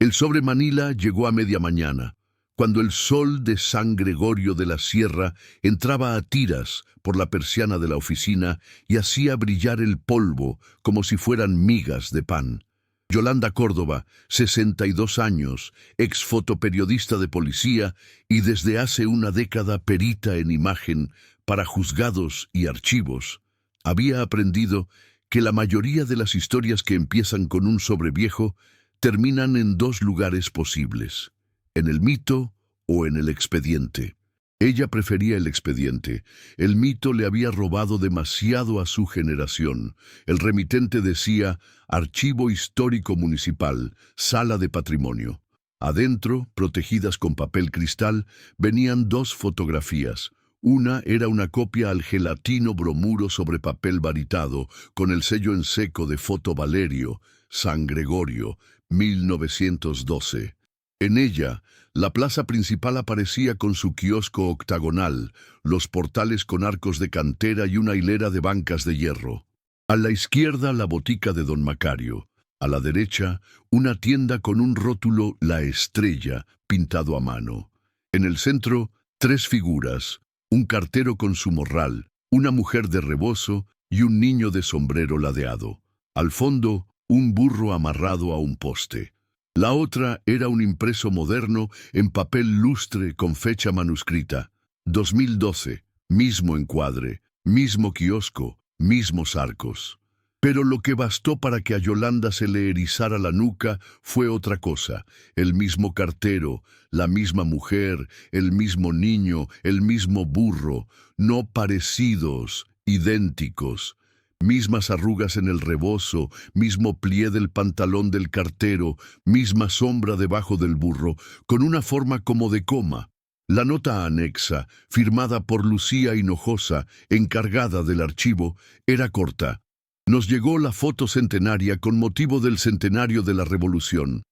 El sobre Manila llegó a media mañana, cuando el sol de San Gregorio de la Sierra entraba a tiras por la persiana de la oficina y hacía brillar el polvo como si fueran migas de pan. Yolanda Córdoba, 62 años, ex fotoperiodista de policía y desde hace una década perita en imagen para juzgados y archivos, había aprendido que la mayoría de las historias que empiezan con un sobreviejo terminan en dos lugares posibles: en el mito o en el expediente. Ella prefería el expediente. El mito le había robado demasiado a su generación. El remitente decía Archivo Histórico Municipal, Sala de Patrimonio. Adentro, protegidas con papel cristal, venían dos fotografías. Una era una copia al gelatino bromuro sobre papel varitado, con el sello en seco de Foto Valerio, San Gregorio, 1912. En ella, la plaza principal aparecía con su kiosco octagonal, los portales con arcos de cantera y una hilera de bancas de hierro. A la izquierda, la botica de don Macario. A la derecha, una tienda con un rótulo La Estrella, pintado a mano. En el centro, tres figuras: un cartero con su morral, una mujer de rebozo y un niño de sombrero ladeado. Al fondo, un burro amarrado a un poste. La otra era un impreso moderno en papel lustre con fecha manuscrita. 2012, mismo encuadre, mismo kiosco, mismos arcos. Pero lo que bastó para que a Yolanda se le erizara la nuca fue otra cosa: el mismo cartero, la misma mujer, el mismo niño, el mismo burro, no parecidos, idénticos. Mismas arrugas en el rebozo, mismo plié del pantalón del cartero, misma sombra debajo del burro, con una forma como de coma. La nota anexa, firmada por Lucía Hinojosa, encargada del archivo, era corta. Nos llegó la foto centenaria con motivo del centenario de la Revolución.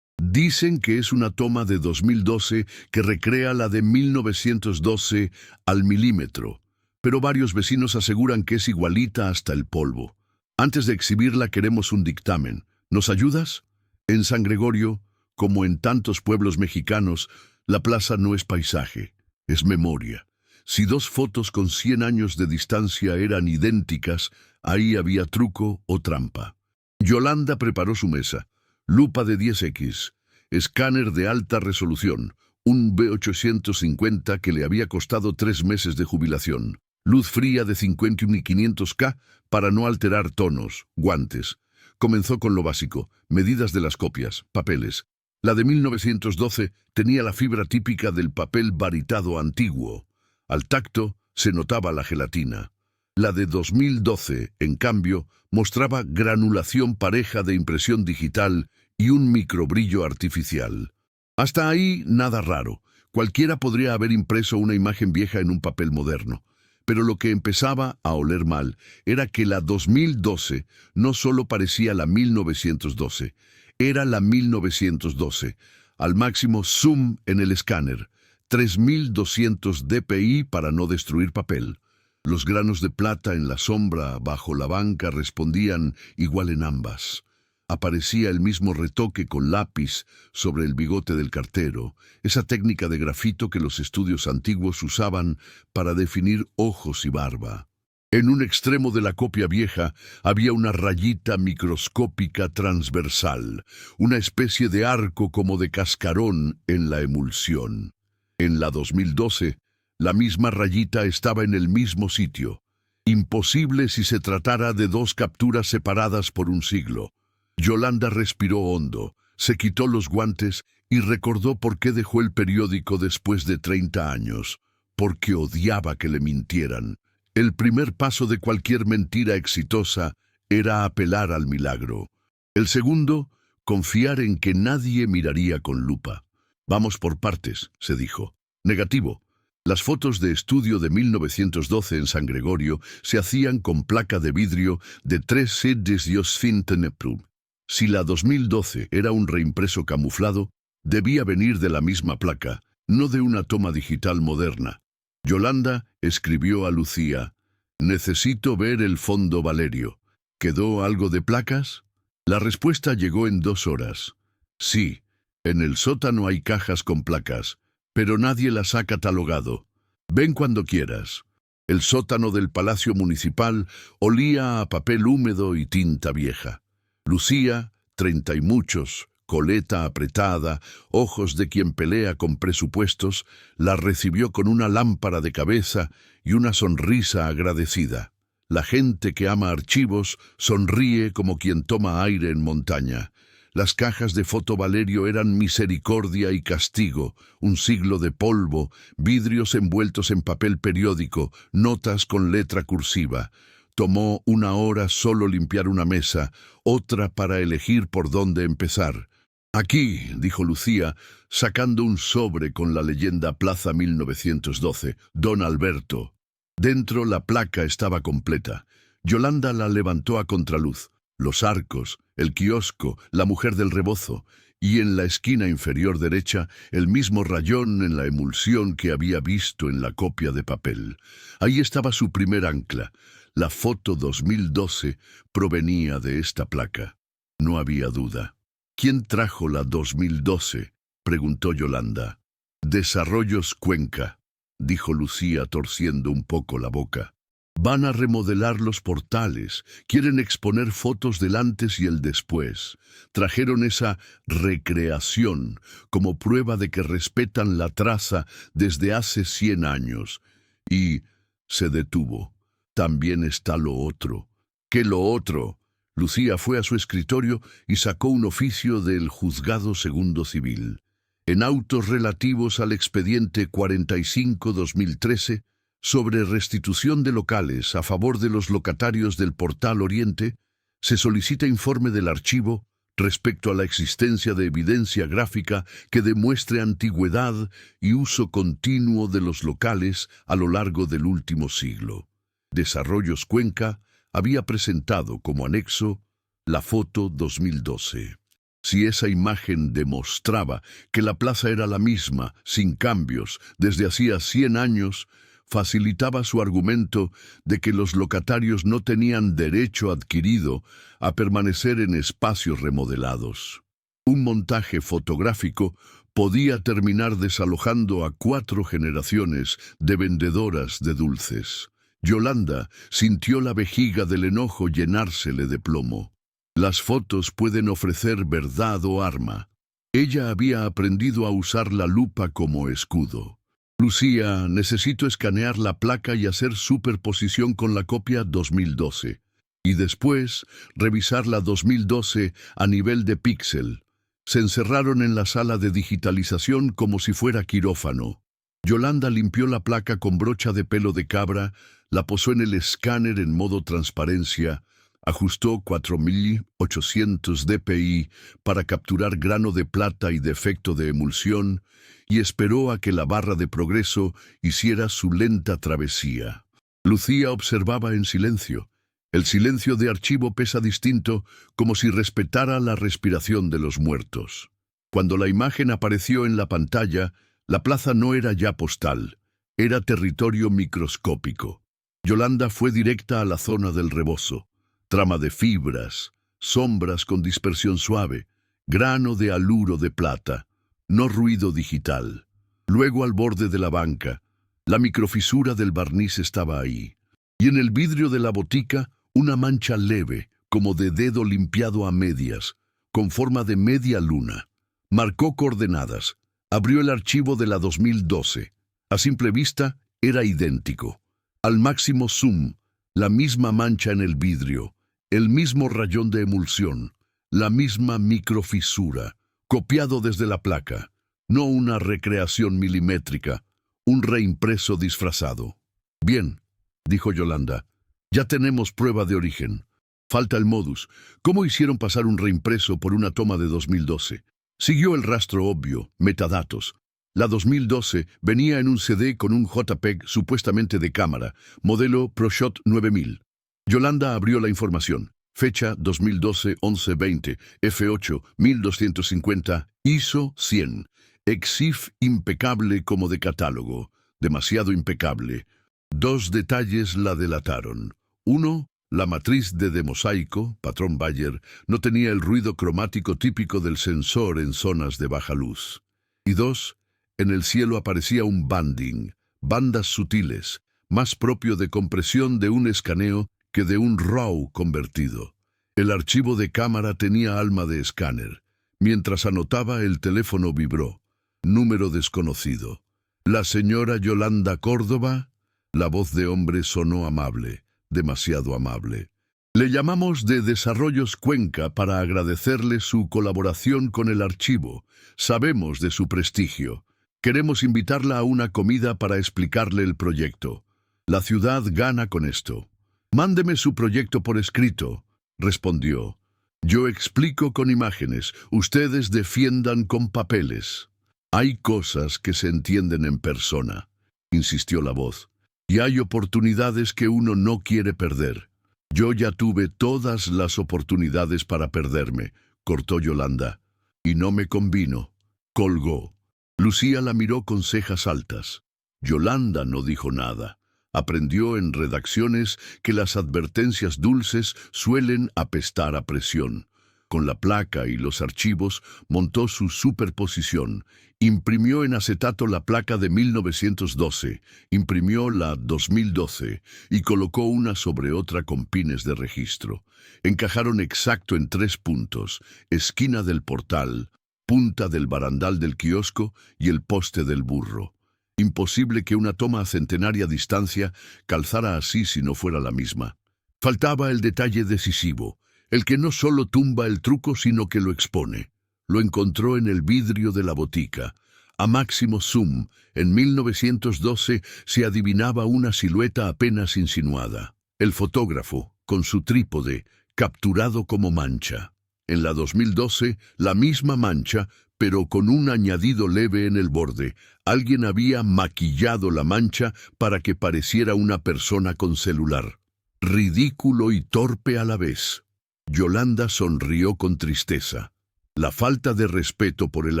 Dicen que es una toma de 2012 que recrea la de 1912 al milímetro, pero varios vecinos aseguran que es igualita hasta el polvo. Antes de exhibirla queremos un dictamen. ¿Nos ayudas? En San Gregorio, como en tantos pueblos mexicanos, la plaza no es paisaje, es memoria. Si dos fotos con 100 años de distancia eran idénticas, ahí había truco o trampa. Yolanda preparó su mesa: lupa de 10x, escáner de alta resolución, un B850 que le había costado 3 meses de jubilación, luz fría de 51 y 500K para no alterar tonos, guantes. Comenzó con lo básico: medidas de las copias, papeles. La de 1912 tenía la fibra típica del papel varitado antiguo. Al tacto se notaba la gelatina. La de 2012, en cambio, mostraba granulación pareja de impresión digital y un microbrillo artificial. Hasta ahí nada raro. Cualquiera podría haber impreso una imagen vieja en un papel moderno. Pero lo que empezaba a oler mal era que la 2012 no solo parecía la 1912, era la 1912. Al máximo zoom en el escáner, 3200 dpi para no destruir papel. Los granos de plata en la sombra bajo la banca respondían igual en ambas. Aparecía el mismo retoque con lápiz sobre el bigote del cartero, esa técnica de grafito que los estudios antiguos usaban para definir ojos y barba. En un extremo de la copia vieja había una rayita microscópica transversal, una especie de arco como de cascarón en la emulsión. En la 2012, la misma rayita estaba en el mismo sitio. Imposible si se tratara de dos capturas separadas por un siglo. Yolanda respiró hondo, se quitó los guantes y recordó por qué dejó el periódico después de 30 años. Porque odiaba que le mintieran. El primer paso de cualquier mentira exitosa era apelar al milagro. El segundo, confiar en que nadie miraría con lupa. Vamos por partes, se dijo. Negativo. Las fotos de estudio de 1912 en San Gregorio se hacían con placa de vidrio de 3 sedes Diosfinteneprum. Si la 2012 era un reimpreso camuflado, debía venir de la misma placa, no de una toma digital moderna. Yolanda escribió a Lucía: «Necesito ver el fondo Valerio. ¿Quedó algo de placas?» La respuesta llegó en 2 horas. «Sí, En el sótano hay cajas con placas, pero nadie las ha catalogado. Ven cuando quieras. El sótano del Palacio Municipal olía a papel húmedo y tinta vieja. Lucía, 30 y muchos, coleta apretada, ojos de quien pelea con presupuestos, la recibió con una lámpara de cabeza y una sonrisa agradecida. La gente que ama archivos sonríe como quien toma aire en montaña. Las cajas de foto Valerio eran misericordia y castigo, un siglo de polvo, vidrios envueltos en papel periódico, notas con letra cursiva. Tomó 1 hora solo limpiar una mesa, otra para elegir por dónde empezar. Aquí, dijo Lucía, sacando un sobre con la leyenda Plaza 1912, Don Alberto. Dentro la placa estaba completa. Yolanda la levantó a contraluz. Los arcos, el kiosco, la mujer del rebozo, y en la esquina inferior derecha el mismo rayón en la emulsión que había visto en la copia de papel. Ahí estaba su primer ancla. La foto 2012 provenía de esta placa. No había duda. ¿Quién trajo la 2012? Preguntó Yolanda. Desarrollos Cuenca, dijo Lucía torciendo un poco la boca. Van a remodelar los portales, quieren exponer fotos del antes y el después. Trajeron esa recreación como prueba de que respetan la traza desde hace 100 años. Y se detuvo. También está lo otro. ¿Qué lo otro? Lucía fue a su escritorio y sacó un oficio del Juzgado Segundo Civil. En autos relativos al expediente 45-2013, sobre restitución de locales a favor de los locatarios del Portal Oriente, se solicita informe del archivo respecto a la existencia de evidencia gráfica que demuestre antigüedad y uso continuo de los locales a lo largo del último siglo. Desarrollos Cuenca había presentado como anexo la foto 2012. Si esa imagen demostraba que la plaza era la misma, sin cambios, desde hacía 100 años, facilitaba su argumento de que los locatarios no tenían derecho adquirido a permanecer en espacios remodelados. Un montaje fotográfico podía terminar desalojando a 4 generaciones de vendedoras de dulces. Yolanda sintió la vejiga del enojo llenársele de plomo. Las fotos pueden ofrecer verdad o arma. Ella había aprendido a usar la lupa como escudo. Lucía, necesito escanear la placa y hacer superposición con la copia 2012. Y después, revisar la 2012 a nivel de píxel. Se encerraron en la sala de digitalización como si fuera quirófano. Yolanda limpió la placa con brocha de pelo de cabra, la posó en el escáner en modo transparencia, ajustó 4800 dpi para capturar grano de plata y defecto de emulsión y esperó a que la barra de progreso hiciera su lenta travesía. Lucía observaba en silencio. El silencio de archivo pesa distinto, como si respetara la respiración de los muertos. Cuando la imagen apareció en la pantalla, la plaza no era ya postal, era territorio microscópico. Yolanda fue directa a la zona del rebozo. Trama de fibras, sombras con dispersión suave, grano de aluro de plata, no ruido digital. Luego al borde de la banca, la microfisura del barniz estaba ahí. Y en el vidrio de la botica, una mancha leve, como de dedo limpiado a medias, con forma de media luna. Marcó coordenadas. Abrió el archivo de la 2012. A simple vista, era idéntico. Al máximo zoom, la misma mancha en el vidrio, el mismo rayón de emulsión, la misma microfisura, copiado desde la placa, no una recreación milimétrica, un reimpreso disfrazado. Bien, dijo Yolanda, ya tenemos prueba de origen. Falta el modus. ¿Cómo hicieron pasar un reimpreso por una toma de 2012? Siguió el rastro obvio, metadatos. La 2012 venía en un CD con un JPEG supuestamente de cámara, modelo ProShot 9000. Yolanda abrió la información. Fecha 2012-11-20, F8, 1250, ISO 100. EXIF impecable como de catálogo. Demasiado impecable. 2 detalles la delataron. 1. La matriz de demosaico, patrón Bayer, no tenía el ruido cromático típico del sensor en zonas de baja luz. Y 2. En el cielo aparecía un banding, bandas sutiles, más propio de compresión de un escaneo que de un RAW convertido. El archivo de cámara tenía alma de escáner. Mientras anotaba, el teléfono vibró. Número desconocido. La señora Yolanda Córdoba. La voz de hombre sonó amable, demasiado amable. Le llamamos de Desarrollos Cuenca para agradecerle su colaboración con el archivo. Sabemos de su prestigio. Queremos invitarla a una comida para explicarle el proyecto. La ciudad gana con esto. Mándeme su proyecto por escrito, respondió. Yo explico con imágenes, ustedes defiendan con papeles. Hay cosas que se entienden en persona, insistió la voz, y hay oportunidades que uno no quiere perder. Yo ya tuve todas las oportunidades para perderme, cortó Yolanda, y no me convino. Colgó. Lucía la miró con cejas altas. Yolanda no dijo nada. Aprendió en redacciones que las advertencias dulces suelen apestar a presión. Con la placa y los archivos montó su superposición. Imprimió en acetato la placa de 1912, imprimió la 2012 y colocó una sobre otra con pines de registro. Encajaron exacto en 3 puntos, esquina del portal, punta del barandal del kiosco y el poste del burro. Imposible que una toma a centenaria distancia calzara así si no fuera la misma. Faltaba el detalle decisivo, el que no solo tumba el truco sino que lo expone. Lo encontró en el vidrio de la botica. A máximo zoom, en 1912 se adivinaba una silueta apenas insinuada. El fotógrafo, con su trípode, capturado como mancha. En la 2012, la misma mancha, pero con un añadido leve en el borde. Alguien había maquillado la mancha para que pareciera una persona con celular. Ridículo y torpe a la vez. Yolanda sonrió con tristeza. La falta de respeto por el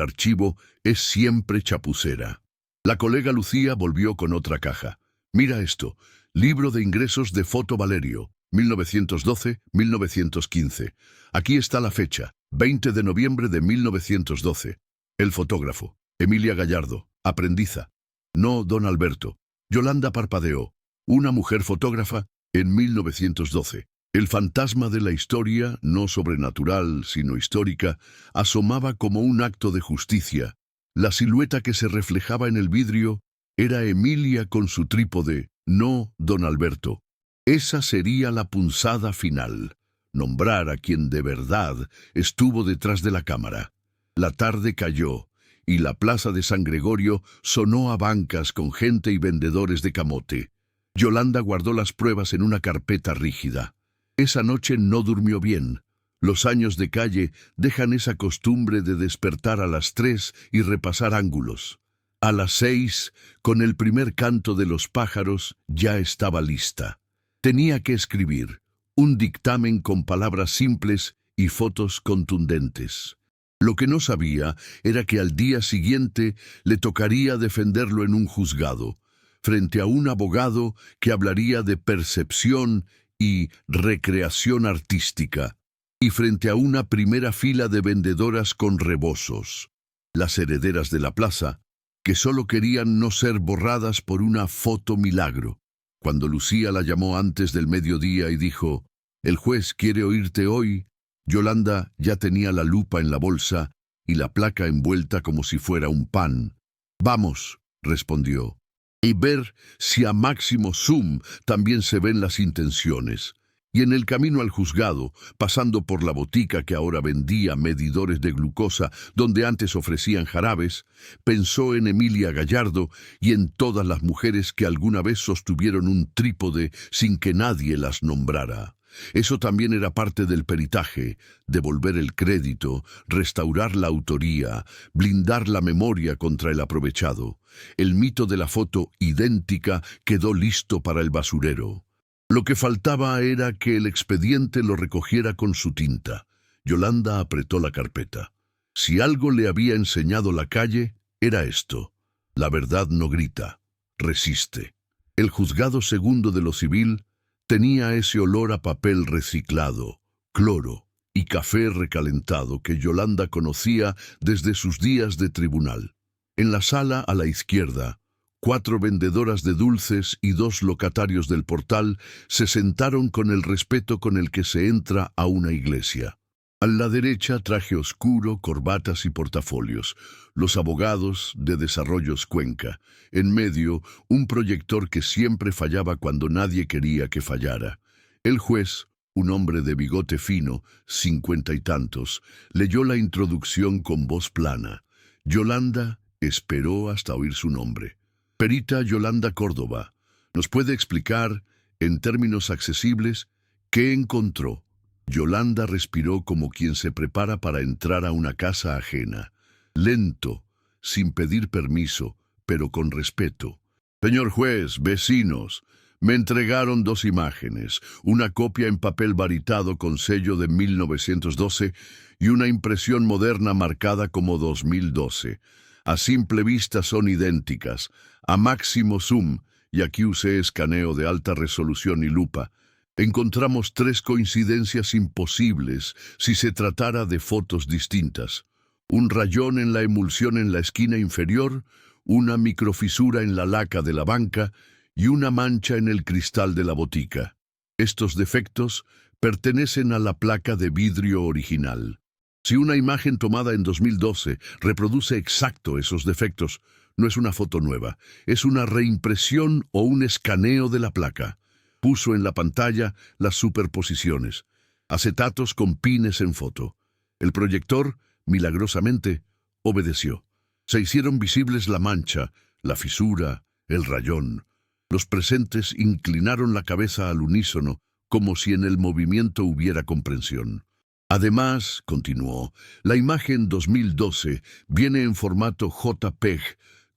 archivo es siempre chapucera. La colega Lucía volvió con otra caja. Mira esto, libro de ingresos de Foto Valerio, 1912-1915. Aquí está la fecha, 20 de noviembre de 1912. El fotógrafo, Emilia Gallardo, aprendiza. No, don Alberto. Yolanda parpadeó. Una mujer fotógrafa en 1912. El fantasma de la historia, no sobrenatural, sino histórica, asomaba como un acto de justicia. La silueta que se reflejaba en el vidrio era Emilia con su trípode, no don Alberto. Esa sería la punzada final. Nombrar a quien de verdad estuvo detrás de la cámara. La tarde cayó, y la plaza de San Gregorio sonó a bancas con gente y vendedores de camote. Yolanda guardó las pruebas en una carpeta rígida. Esa noche no durmió bien. Los años de calle dejan esa costumbre de despertar a las 3 y repasar ángulos. A las 6, con el primer canto de los pájaros, ya estaba lista. Tenía que escribir un dictamen con palabras simples y fotos contundentes. Lo que no sabía era que al día siguiente le tocaría defenderlo en un juzgado, frente a un abogado que hablaría de percepción y recreación artística, y frente a una primera fila de vendedoras con rebozos, las herederas de la plaza, que solo querían no ser borradas por una foto milagro. Cuando Lucía la llamó antes del mediodía y dijo, «El juez quiere oírte hoy», Yolanda ya tenía la lupa en la bolsa y la placa envuelta como si fuera un pan. «Vamos», respondió, «y ver si a máximo zoom también se ven las intenciones». Y en el camino al juzgado, pasando por la botica que ahora vendía medidores de glucosa donde antes ofrecían jarabes, pensó en Emilia Gallardo y en todas las mujeres que alguna vez sostuvieron un trípode sin que nadie las nombrara. Eso también era parte del peritaje, devolver el crédito, restaurar la autoría, blindar la memoria contra el aprovechado. El mito de la foto idéntica quedó listo para el basurero. Lo que faltaba era que el expediente lo recogiera con su tinta. Yolanda apretó la carpeta. Si algo le había enseñado la calle, era esto. La verdad no grita, resiste. El juzgado segundo de lo civil Tenía ese olor a papel reciclado, cloro y café recalentado que Yolanda conocía desde sus días de tribunal. En la sala a la izquierda, 4 vendedoras de dulces y 2 locatarios del portal se sentaron con el respeto con el que se entra a una iglesia. A la derecha, traje oscuro, corbatas y portafolios. Los abogados de Desarrollos Cuenca. En medio, un proyector que siempre fallaba cuando nadie quería que fallara. El juez, un hombre de bigote fino, 50 y tantos, leyó la introducción con voz plana. Yolanda esperó hasta oír su nombre. Perita Yolanda Córdoba, ¿nos puede explicar, en términos accesibles, qué encontró? Yolanda respiró como quien se prepara para entrar a una casa ajena. Lento, sin pedir permiso, pero con respeto. Señor juez, vecinos, me entregaron 2 imágenes, una copia en papel varitado con sello de 1912 y una impresión moderna marcada como 2012. A simple vista son idénticas, a máximo zoom, y aquí usé escaneo de alta resolución y lupa. Encontramos 3 coincidencias imposibles si se tratara de fotos distintas. Un rayón en la emulsión en la esquina inferior, una microfisura en la laca de la banca y una mancha en el cristal de la botica. Estos defectos pertenecen a la placa de vidrio original. Si una imagen tomada en 2012 reproduce exacto esos defectos, no es una foto nueva, es una reimpresión o un escaneo de la placa. Puso en la pantalla las superposiciones, acetatos con pines en foto. El proyector, milagrosamente, obedeció. Se hicieron visibles la mancha, la fisura, el rayón. Los presentes inclinaron la cabeza al unísono, como si en el movimiento hubiera comprensión. Además, continuó, la imagen 2012 viene en formato JPEG,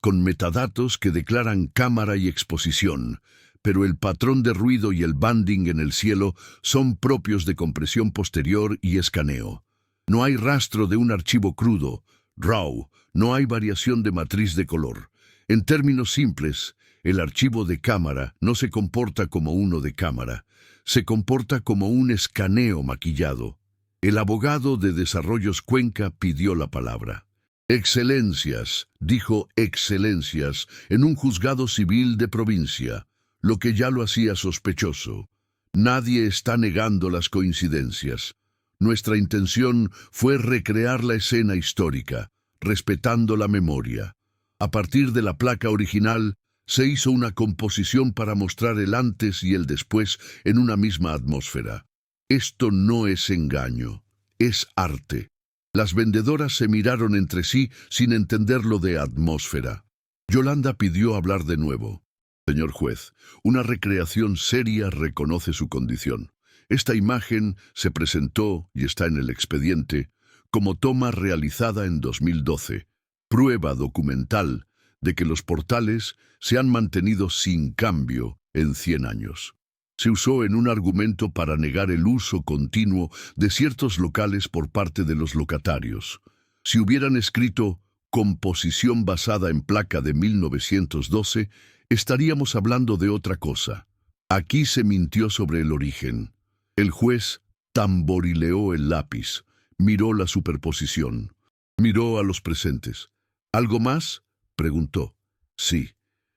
con metadatos que declaran cámara y exposición, pero el patrón de ruido y el banding en el cielo son propios de compresión posterior y escaneo. No hay rastro de un archivo crudo, RAW, no hay variación de matriz de color. En términos simples, el archivo de cámara no se comporta como uno de cámara, se comporta como un escaneo maquillado. El abogado de Desarrollos Cuenca pidió la palabra. Excelencias, dijo Excelencias, en un juzgado civil de provincia, lo que ya lo hacía sospechoso. Nadie está negando las coincidencias. Nuestra intención fue recrear la escena histórica, respetando la memoria. A partir de la placa original, se hizo una composición para mostrar el antes y el después en una misma atmósfera. Esto no es engaño, es arte. Las vendedoras se miraron entre sí sin entender lo de atmósfera. Yolanda pidió hablar de nuevo. Señor juez, una recreación seria reconoce su condición. Esta imagen se presentó, y está en el expediente, como toma realizada en 2012, prueba documental de que los portales se han mantenido sin cambio en 100 años. Se usó en un argumento para negar el uso continuo de ciertos locales por parte de los locatarios. Si hubieran escrito composición basada en placa de 1912, estaríamos hablando de otra cosa. Aquí se mintió sobre el origen. El juez tamborileó el lápiz, miró la superposición, miró a los presentes. ¿Algo más?, preguntó. Sí.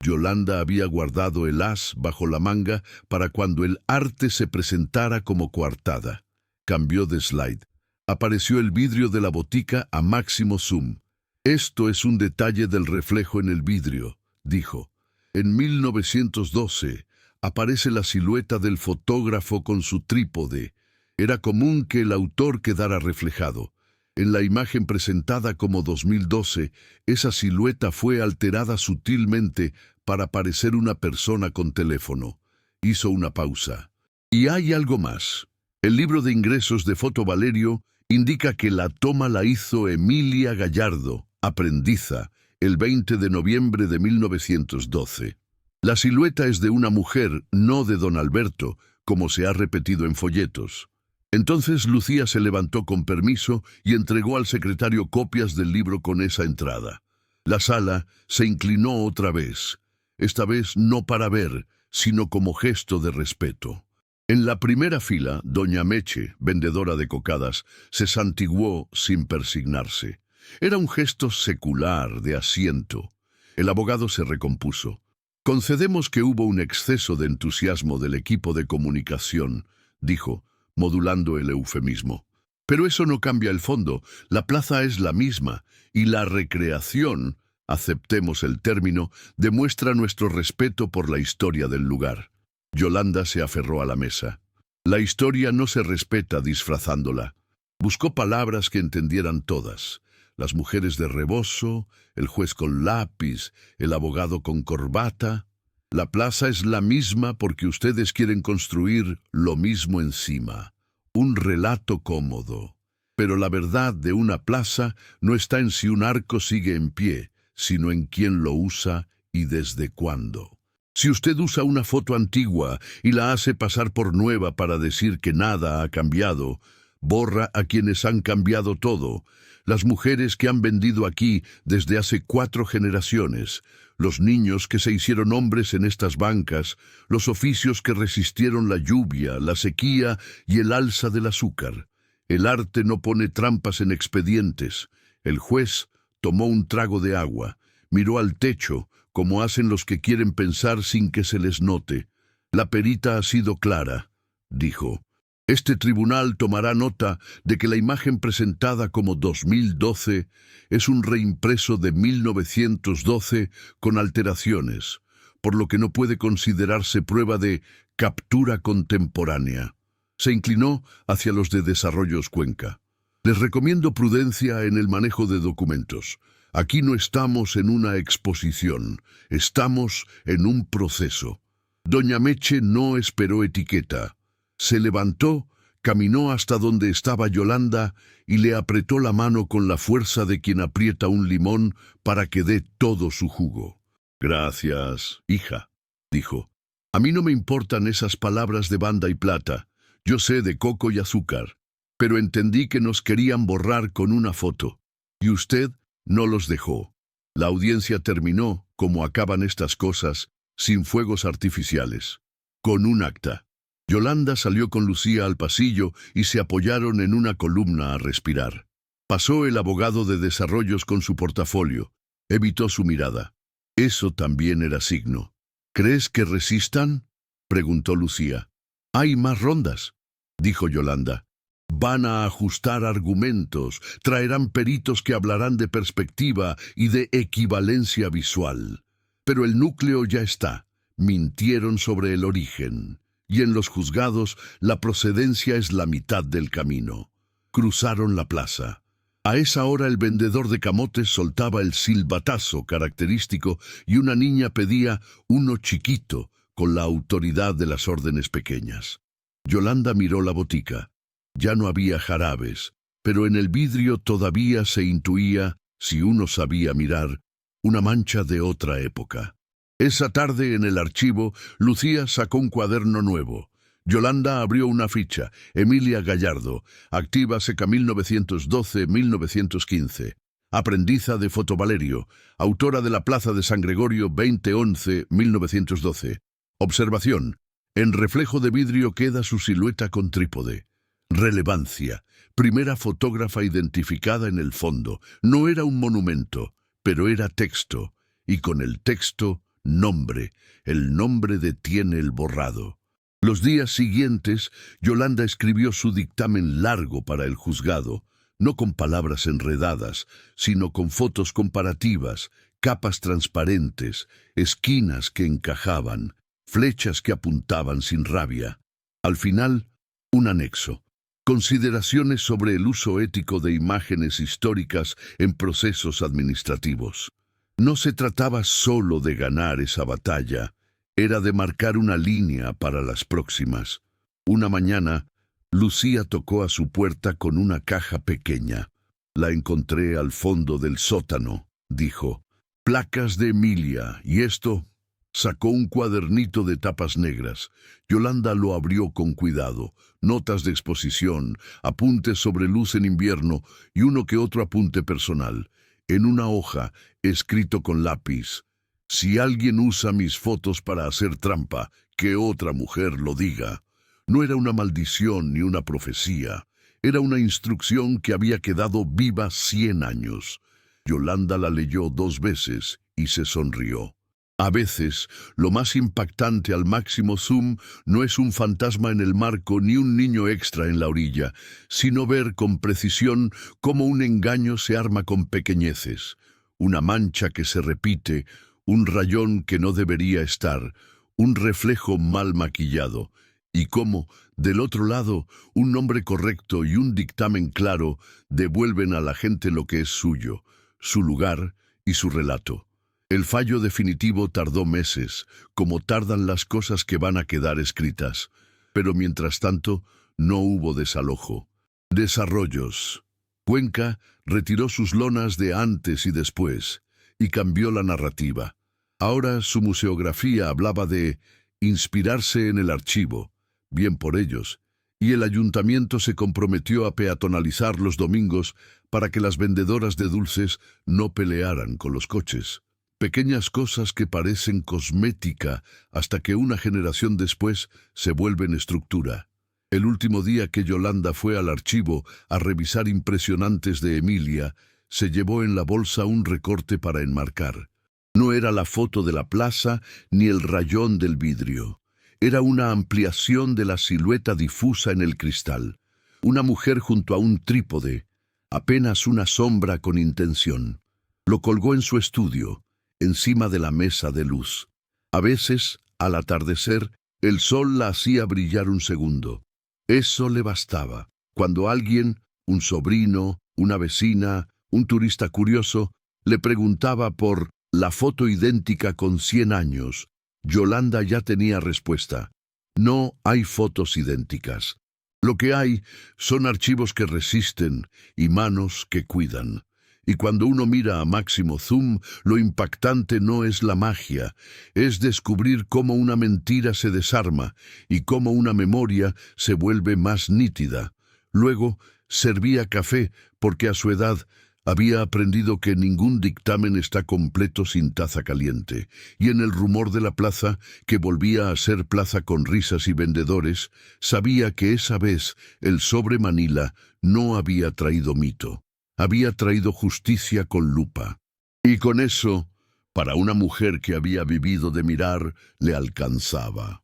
Yolanda había guardado el as bajo la manga para cuando el arte se presentara como coartada. Cambió de slide. Apareció el vidrio de la botica a máximo zoom. Esto es un detalle del reflejo en el vidrio, dijo. En 1912 aparece la silueta del fotógrafo con su trípode. Era común que el autor quedara reflejado. En la imagen presentada como 2012, esa silueta fue alterada sutilmente para parecer una persona con teléfono. Hizo una pausa. Y hay algo más. El libro de ingresos de Foto Valerio indica que la toma la hizo Emilia Gallardo, aprendiza, el 20 de noviembre de 1912. La silueta es de una mujer, no de don Alberto, como se ha repetido en folletos. Entonces Lucía se levantó con permiso y entregó al secretario copias del libro con esa entrada. La sala se inclinó otra vez, esta vez no para ver, sino como gesto de respeto. En la primera fila, doña Meche, vendedora de cocadas, se santiguó sin persignarse. Era un gesto secular de asiento. El abogado se recompuso. Concedemos que hubo un exceso de entusiasmo del equipo de comunicación, dijo, modulando el eufemismo. Pero eso no cambia el fondo. La plaza es la misma, y la recreación, aceptemos el término, demuestra nuestro respeto por la historia del lugar. Yolanda se aferró a la mesa. La historia no se respeta disfrazándola. Buscó palabras que entendieran todas. Las mujeres de rebozo, el juez con lápiz, el abogado con corbata. La plaza es la misma porque ustedes quieren construir lo mismo encima. Un relato cómodo. Pero la verdad de una plaza no está en si un arco sigue en pie, sino en quién lo usa y desde cuándo. Si usted usa una foto antigua y la hace pasar por nueva para decir que nada ha cambiado, borra a quienes han cambiado todo, las mujeres que han vendido aquí desde hace 4 generaciones, los niños que se hicieron hombres en estas bancas, los oficios que resistieron la lluvia, la sequía y el alza del azúcar. El arte no pone trampas en expedientes. El juez tomó un trago de agua, miró al techo, como hacen los que quieren pensar sin que se les note. La perita ha sido clara, dijo. Este tribunal tomará nota de que la imagen presentada como 2012 es un reimpreso de 1912 con alteraciones, por lo que no puede considerarse prueba de captura contemporánea. Se inclinó hacia los de Desarrollos Cuenca. Les recomiendo prudencia en el manejo de documentos. Aquí no estamos en una exposición, estamos en un proceso. Doña Meche no esperó etiqueta. Se levantó, caminó hasta donde estaba Yolanda y le apretó la mano con la fuerza de quien aprieta un limón para que dé todo su jugo. Gracias, hija, dijo. A mí no me importan esas palabras de banda y plata. Yo sé de coco y azúcar. Pero entendí que nos querían borrar con una foto. Y usted no los dejó. La audiencia terminó, como acaban estas cosas, sin fuegos artificiales. Con un acta. Yolanda salió con Lucía al pasillo y se apoyaron en una columna a respirar. Pasó el abogado de Desarrollos con su portafolio. Evitó su mirada. Eso también era signo. ¿Crees que resistan?, preguntó Lucía. Hay más rondas, dijo Yolanda. Van a ajustar argumentos, traerán peritos que hablarán de perspectiva y de equivalencia visual. Pero el núcleo ya está. Mintieron sobre el origen. Y en los juzgados la procedencia es la mitad del camino. Cruzaron la plaza. A esa hora el vendedor de camotes soltaba el silbatazo característico y una niña pedía uno chiquito con la autoridad de las órdenes pequeñas. Yolanda miró la botica. Ya no había jarabes, pero en el vidrio todavía se intuía, si uno sabía mirar, una mancha de otra época. Esa tarde en el archivo, Lucía sacó un cuaderno nuevo. Yolanda abrió una ficha, Emilia Gallardo, activa seca 1912-1915. Aprendiza de Fotovalerio, autora de La Plaza de San Gregorio 2011-1912. Observación. En reflejo de vidrio queda su silueta con trípode. Relevancia. Primera fotógrafa identificada en el fondo. No era un monumento, pero era texto. Y con el texto, nombre. El nombre detiene el borrado. Los días siguientes, Yolanda escribió su dictamen largo para el juzgado, no con palabras enredadas, sino con fotos comparativas, capas transparentes, esquinas que encajaban, flechas que apuntaban sin rabia. Al final, un anexo. Consideraciones sobre el uso ético de imágenes históricas en procesos administrativos. No se trataba solo de ganar esa batalla, era de marcar una línea para las próximas. Una mañana, Lucía tocó a su puerta con una caja pequeña. La encontré al fondo del sótano, dijo. Placas de Emilia, ¿y esto? Sacó un cuadernito de tapas negras. Yolanda lo abrió con cuidado. Notas de exposición, apuntes sobre luz en invierno y uno que otro apunte personal. En una hoja, escrito con lápiz. Si alguien usa mis fotos para hacer trampa, que otra mujer lo diga. No era una maldición ni una profecía. Era una instrucción que había quedado viva 100 años. Yolanda la leyó 2 veces y se sonrió. A veces, lo más impactante al máximo zoom no es un fantasma en el marco ni un niño extra en la orilla, sino ver con precisión cómo un engaño se arma con pequeñeces, una mancha que se repite, un rayón que no debería estar, un reflejo mal maquillado, y cómo, del otro lado, un nombre correcto y un dictamen claro devuelven a la gente lo que es suyo, su lugar y su relato. El fallo definitivo tardó meses, como tardan las cosas que van a quedar escritas. Pero mientras tanto, no hubo desalojo. Desarrollos. Cuenca retiró sus lonas de antes y después, y cambió la narrativa. Ahora su museografía hablaba de inspirarse en el archivo, bien por ellos, y el ayuntamiento se comprometió a peatonalizar los domingos para que las vendedoras de dulces no pelearan con los coches. Pequeñas cosas que parecen cosmética hasta que una generación después se vuelven estructura. El último día que Yolanda fue al archivo a revisar impresionantes de Emilia, se llevó en la bolsa un recorte para enmarcar. No era la foto de la plaza ni el rayón del vidrio. Era una ampliación de la silueta difusa en el cristal. Una mujer junto a un trípode, apenas una sombra con intención. Lo colgó en su estudio, encima de la mesa de luz. A veces, al atardecer, el sol la hacía brillar un segundo. Eso le bastaba. Cuando alguien, un sobrino, una vecina, un turista curioso, le preguntaba por la foto idéntica con 100 años, Yolanda ya tenía respuesta. No hay fotos idénticas. Lo que hay son archivos que resisten y manos que cuidan. Y cuando uno mira a máximo zoom, lo impactante no es la magia, es descubrir cómo una mentira se desarma y cómo una memoria se vuelve más nítida. Luego, servía café porque a su edad había aprendido que ningún dictamen está completo sin taza caliente, y en el rumor de la plaza, que volvía a ser plaza con risas y vendedores, sabía que esa vez el sobre Manila no había traído mito. Había traído justicia con lupa. Y con eso, para una mujer que había vivido de mirar, le alcanzaba.